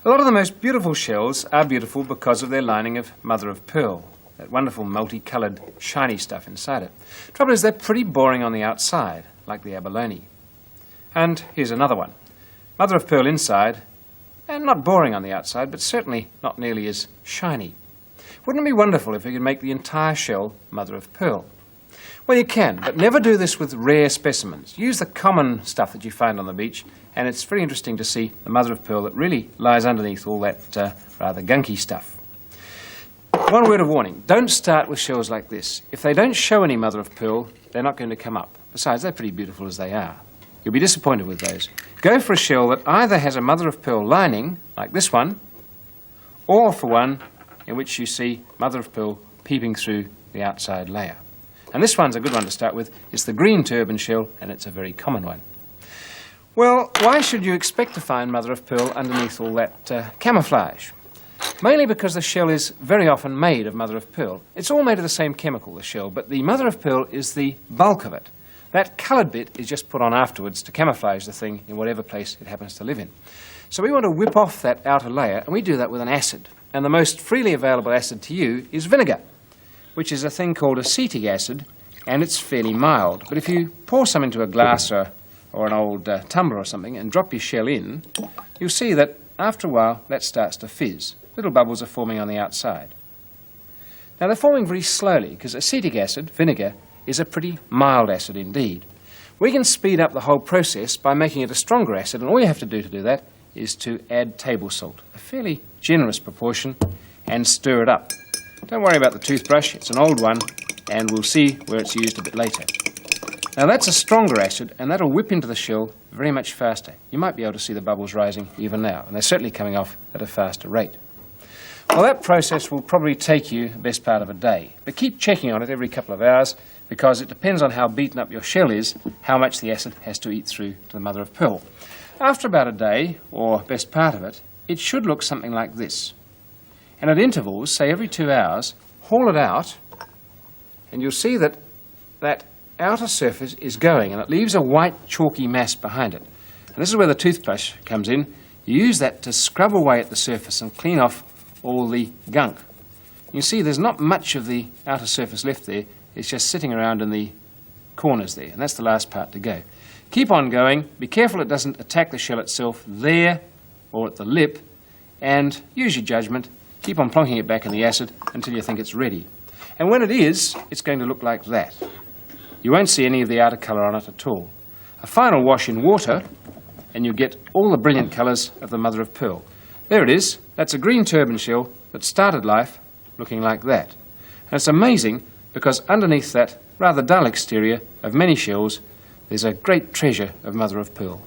A lot of the most beautiful shells are beautiful because of their lining of mother of pearl, that wonderful multicoloured shiny stuff inside it. Trouble is they're pretty boring on the outside, like the abalone. And here's another one. Mother of pearl inside, and not boring on the outside, but certainly not nearly as shiny. Wouldn't it be wonderful if we could make the entire shell mother of pearl? Well, you can, but never do this with rare specimens. Use the common stuff that you find on the beach, and it's very interesting to see the mother of pearl that really lies underneath all that rather gunky stuff. One word of warning, don't start with shells like this. If they don't show any mother of pearl, they're not going to come up. Besides, they're pretty beautiful as they are. You'll be disappointed with those. Go for a shell that either has a mother of pearl lining, like this one, or for one in which you see mother of pearl peeping through the outside layer. And this one's a good one to start with. It's the green turban shell, and it's a very common one. Well, why should you expect to find mother of pearl underneath all that camouflage? Mainly because the shell is very often made of mother of pearl. It's all made of the same chemical, the shell, but the mother of pearl is the bulk of it. That coloured bit is just put on afterwards to camouflage the thing in whatever place it happens to live in. So we want to whip off that outer layer, and we do that with an acid. And the most freely available acid to you is vinegar, which is a thing called acetic acid, and it's fairly mild. But if you pour some into a glass or an old tumbler or something and drop your shell in, you'll see that after a while that starts to fizz. Little bubbles are forming on the outside. Now they're forming very slowly because acetic acid, vinegar, is a pretty mild acid indeed. We can speed up the whole process by making it a stronger acid, and all you have to do that is to add table salt, a fairly generous proportion, and stir it up. Don't worry about the toothbrush, it's an old one, and we'll see where it's used a bit later. Now that's a stronger acid, and that'll whip into the shell very much faster. You might be able to see the bubbles rising even now, and they're certainly coming off at a faster rate. Well, that process will probably take you the best part of a day, but keep checking on it every couple of hours, because it depends on how beaten up your shell is, how much the acid has to eat through to the mother of pearl. After about a day, or best part of it, it should look something like this. And at intervals, say every 2 hours, haul it out, and you'll see that that outer surface is going, and it leaves a white chalky mass behind it. And this is where the toothbrush comes in. You use that to scrub away at the surface and clean off all the gunk. You see there's not much of the outer surface left there. It's just sitting around in the corners there, and that's the last part to go. Keep on going. Be careful it doesn't attack the shell itself there or at the lip, and use your judgment. Keep on plonking it back in the acid until you think it's ready. And when it is, it's going to look like that. You won't see any of the outer colour on it at all. A final wash in water, and you get all the brilliant colours of the mother of pearl. There it is. That's a green turban shell that started life looking like that. And it's amazing because underneath that rather dull exterior of many shells, there's a great treasure of mother of pearl.